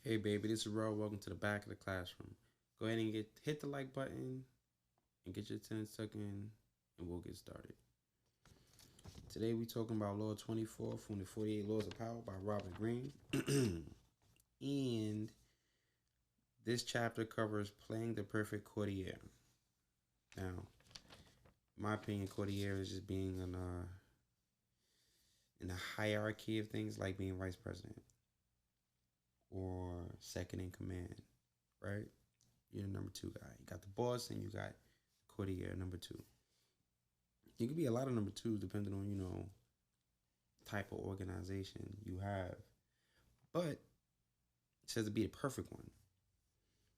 Hey baby, this is Ro. Welcome to the back of the classroom. Go ahead and hit the like button and get your attendance tucked in, and we'll get started. Today we talking about Law 24 from the 48 Laws of Power by Robert Greene. And this chapter covers playing the perfect courtier. Now, in my opinion, courtier is just being in a hierarchy of things, like being vice president or second in command, right? You're the number two guy. You got the boss and you got courtier number two. You could be a lot of number twos depending on, type of organization you have. But it says to be the perfect one,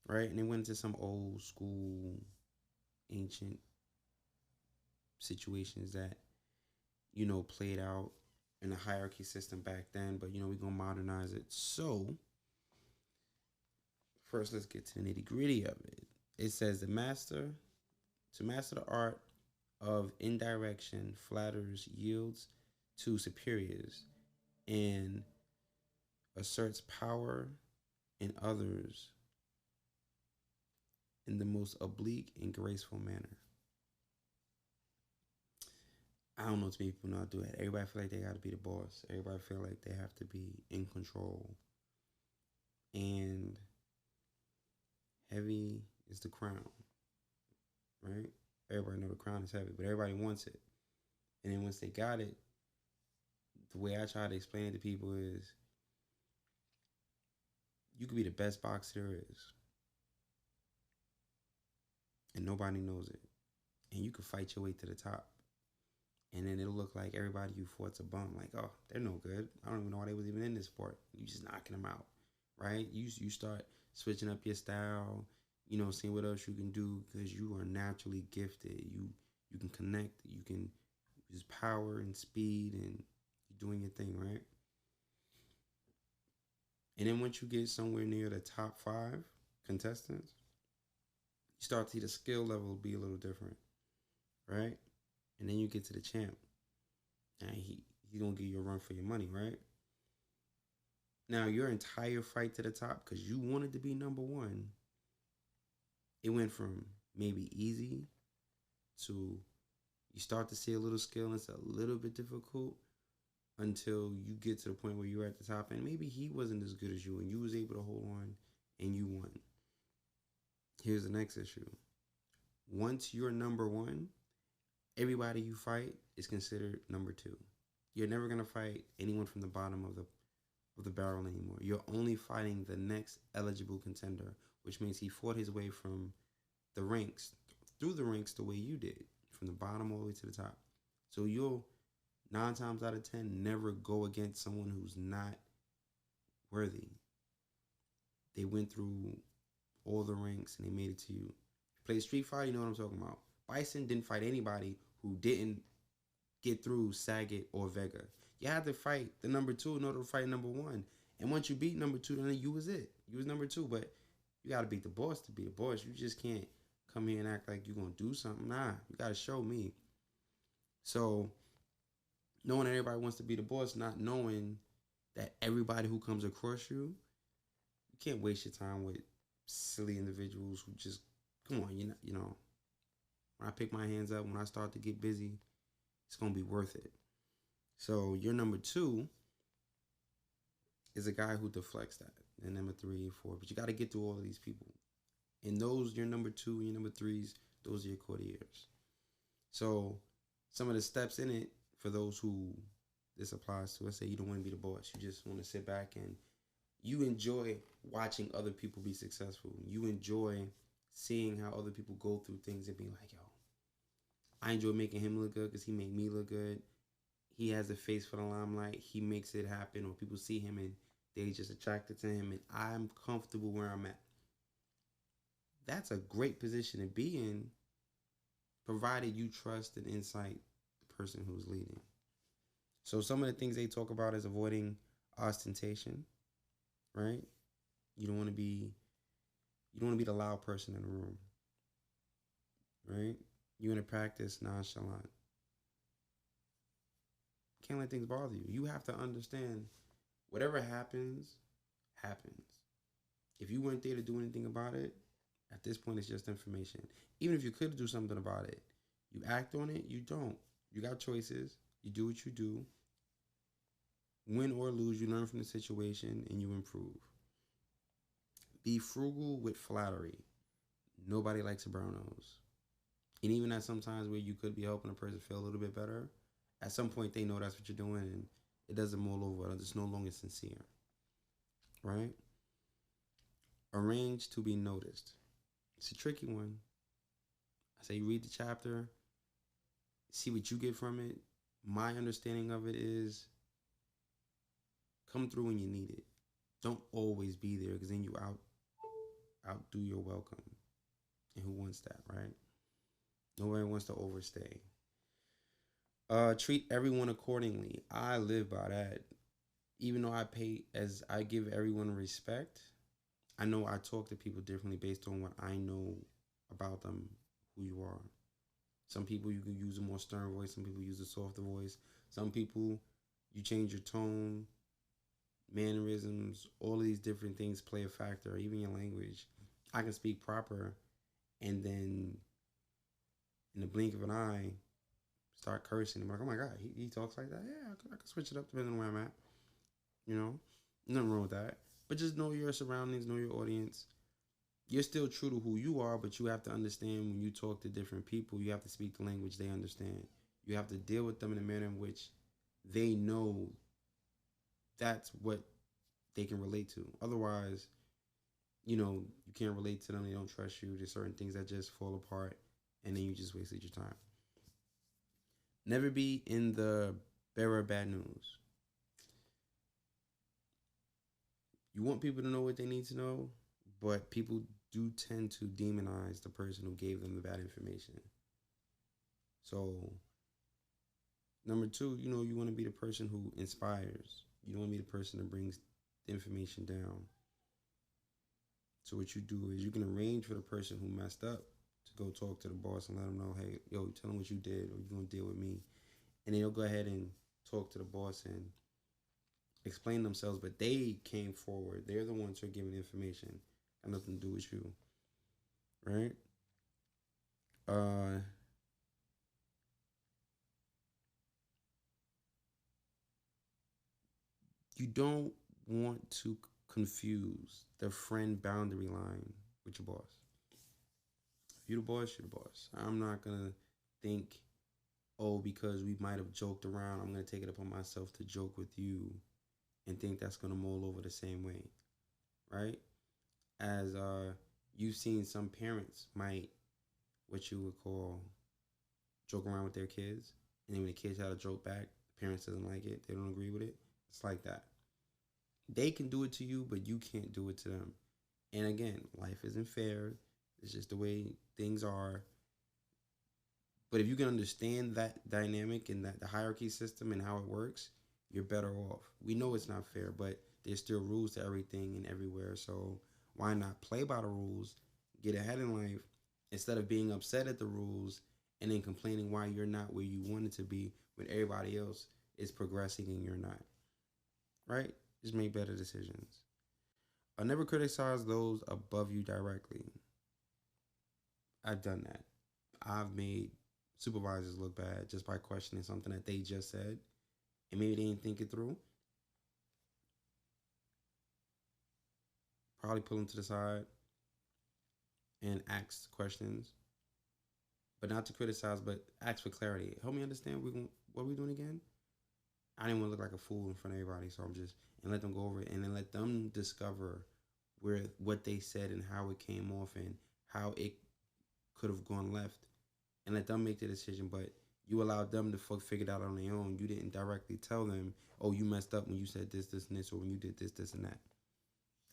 right? And they went into some old school, ancient situations that, played out in a hierarchy system back then. But, we're going to modernize it. So, first, let's get to the nitty gritty of it. It says to master the art of indirection flatters yields to superiors and asserts power in others in the most oblique and graceful manner. I don't know too many people not do that. Everybody feel like they got to be the boss. Everybody feel like they have to be in control. And heavy is the crown, right? Everybody know the crown is heavy, but everybody wants it. And then once they got it, the way I try to explain it to people is you could be the best boxer there is. And nobody knows it. And you could fight your way to the top. And then it'll look like everybody you fought's a bum. Like, oh, they're no good. I don't even know why they was even in this sport. You just knocking them out, right? You start switching up your style, seeing what else you can do because you are naturally gifted. You can connect. You can use power and speed, and you're doing your thing, right? And then once you get somewhere near the top 5 contestants, you start to see the skill level be a little different, right? And then you get to the champ, and he's gonna give you a run for your money, right? Now your entire fight to the top, because you wanted to be number one, it went from maybe easy to you start to see a little skill and it's a little bit difficult until you get to the point where you're at the top and maybe he wasn't as good as you and you was able to hold on and you won. Here's the next issue. Once you're number one, everybody you fight is considered number 2. You're never going to fight anyone from the bottom of the barrel anymore. You're only fighting the next eligible contender, which means he fought his way from the ranks, through the ranks the way you did, from the bottom all the way to the top. So you'll 9 times out of 10 never go against someone who's not worthy. They went through all the ranks and they made it to you. If you play Street Fighter, you know what I'm talking about. Bison didn't fight anybody who didn't get through Sagat or Vega. You had to fight the number 2 in order to fight number 1. And once you beat number 2, then you was it. You was number 2, but you got to beat the boss to be the boss. You just can't come here and act like you're going to do something. Nah, you got to show me. So knowing that everybody wants to be the boss, not knowing that everybody who comes across you can't waste your time with silly individuals who just, come on, when I pick my hands up, when I start to get busy, it's going to be worth it. So your number 2 is a guy who deflects that. And number 3, 4, but you got to get through all of these people. And those, your number 2 and your number 3s, those are your courtiers. So some of the steps in it for those who this applies to, let's say you don't want to be the boss. You just want to sit back and you enjoy watching other people be successful. You enjoy seeing how other people go through things and being like, yo, I enjoy making him look good because he made me look good. He has a face for the limelight. He makes it happen, or people see him and they just attracted to him, and I'm comfortable where I'm at. That's a great position to be in, provided you trust and insight the person who's leading. So some of the things they talk about is avoiding ostentation, right? You don't want to be the loud person in the room, right? You want to practice nonchalant. Can't let things bother you. You have to understand whatever happens, happens. If you weren't there to do anything about it, at this point, it's just information. Even if you could do something about it, you act on it, you don't. You got choices. You do what you do. Win or lose, you learn from the situation and you improve. Be frugal with flattery. Nobody likes a brown nose. And even at sometimes where you could be helping a person feel a little bit better, at some point they know that's what you're doing and it doesn't mull over. It's no longer sincere. Right? Arrange to be noticed. It's a tricky one. I say read the chapter, see what you get from it. My understanding of it is come through when you need it. Don't always be there because then you outdo your welcome. And who wants that, right? Nobody wants to overstay. Treat everyone accordingly. I live by that. Even though I give everyone respect, I know I talk to people differently based on what I know about them, who you are. Some people you can use a more stern voice. Some people use a softer voice. Some people you change your tone, mannerisms, all of these different things play a factor, even your language. I can speak proper and then in the blink of an eye start cursing. I'm like, oh my God, he talks like that? Yeah, I can switch it up depending on where I'm at. You know? Nothing wrong with that. But just know your surroundings, know your audience. You're still true to who you are, but you have to understand when you talk to different people, you have to speak the language they understand. You have to deal with them in a manner in which they know that's what they can relate to. Otherwise, you can't relate to them. They don't trust you. There's certain things that just fall apart, and then you just wasted your time. Never be in the bearer of bad news. You want people to know what they need to know, but people do tend to demonize the person who gave them the bad information. So, number two, you want to be the person who inspires. You don't want to be the person that brings the information down. So what you do is you can arrange for the person who messed up to go talk to the boss and let them know, hey, yo, tell them what you did or you're going to deal with me. And then they'll go ahead and talk to the boss and explain themselves, but they came forward. They're the ones who are giving information. Got nothing to do with you. Right? You don't want to confuse the friend boundary line with your boss. If you're the boss, you're the boss. I'm not going to think, oh, because we might have joked around, I'm going to take it upon myself to joke with you and think that's going to mull over the same way. Right? As you've seen some parents might, what you would call, joke around with their kids. And then when the kids have a joke back, the parents doesn't like it. They don't agree with it. It's like that. They can do it to you, but you can't do it to them. And again, life isn't fair. It's just the way things are. But if you can understand that dynamic and that the hierarchy system and how it works, you're better off. We know it's not fair, but there's still rules to everything and everywhere. So why not play by the rules, get ahead in life, instead of being upset at the rules and then complaining why you're not where you wanted to be when everybody else is progressing and you're not. Right? Just make better decisions. I never criticize those above you directly. I've done that. I've made supervisors look bad just by questioning something that they just said and maybe they didn't think it through. Probably pull them to the side and ask questions, but not to criticize, but ask for clarity. Help me understand what are we doing again? I didn't want to look like a fool in front of everybody, so and let them go over it and then let them discover what they said and how it came off and how it could have gone left and let them make the decision. But you allowed them to figure it out on their own. You didn't directly tell them, oh, you messed up when you said this, this, and this, or when you did this, this, and that.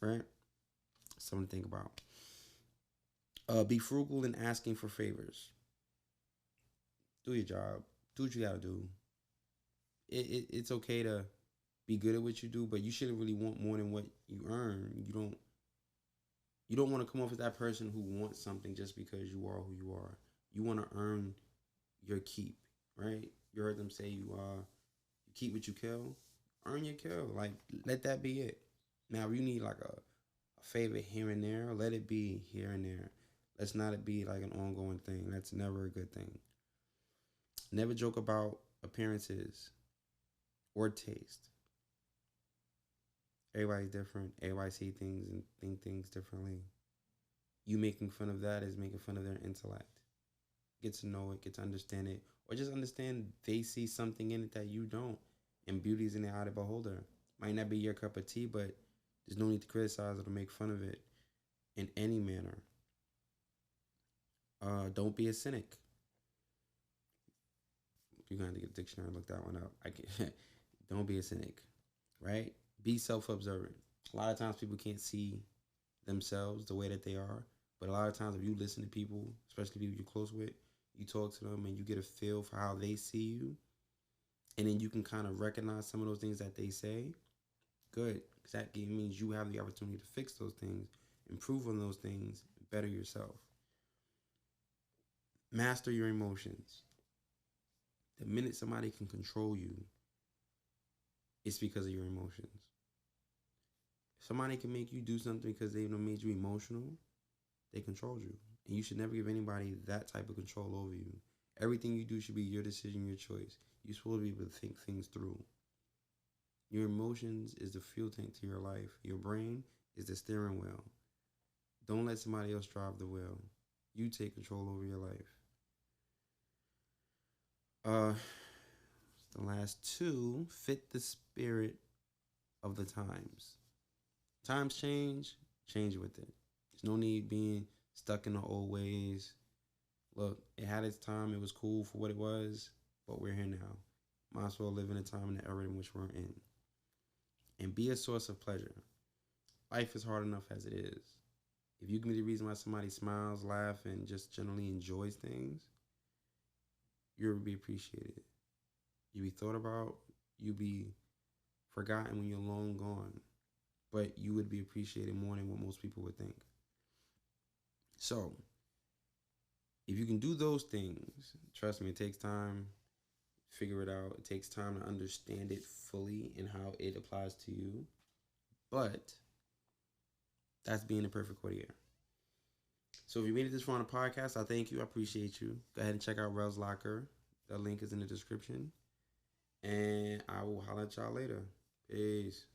Right? Something to think about. Be frugal in asking for favors. Do your job. Do what you got to do. It's okay to be good at what you do, but you shouldn't really want more than what you earn. You don't want to come off as that person who wants something just because you are who you are. You want to earn your keep, right? You heard them say you keep what you kill. Earn your kill. Like, let that be it. Now, if you need like a favor here and there. Let it be here and there. Let's not it be like an ongoing thing. That's never a good thing. Never joke about appearances or taste. Everybody's different. Everybody see things and think things differently. You making fun of that is making fun of their intellect. Get to know it, get to understand it, or just understand they see something in it that you don't. And beauty is in the eye of the beholder. Might not be your cup of tea, but there's no need to criticize it or make fun of it in any manner. Don't be a cynic. You're going to get a dictionary and look that one up. I can't. Don't be a cynic, right? Be self-observant. A lot of times people can't see themselves the way that they are, but a lot of times if you listen to people, especially people you're close with, you talk to them and you get a feel for how they see you, and then you can kind of recognize some of those things that they say. Good, because that means you have the opportunity to fix those things, improve on those things, better yourself. Master your emotions. The minute somebody can control you, it's because of your emotions. If somebody can make you do something because they made you emotional, they control you. And you should never give anybody that type of control over you. Everything you do should be your decision, your choice. You're supposed to be able to think things through. Your emotions is the fuel tank to your life. Your brain is the steering wheel. Don't let somebody else drive the wheel. You take control over your life. The last two, fit the spirit of the times. Times change with it. There's no need being stuck in the old ways. Look, it had its time. It was cool for what it was, but we're here now. Might as well live in a time and the era in which we're in. And be a source of pleasure. Life is hard enough as it is. If you can be the reason why somebody smiles, laughs, and just generally enjoys things, you'll be appreciated. You'll be thought about. You'll be forgotten when you're long gone. But you would be appreciated more than what most people would think. So, if you can do those things, trust me, it takes time to figure it out. It takes time to understand it fully and how it applies to you. But that's being a perfect courtier. So if you made it this far on the podcast, I thank you. I appreciate you. Go ahead and check out Rel's Locker. The link is in the description. And I will holler at y'all later. Peace.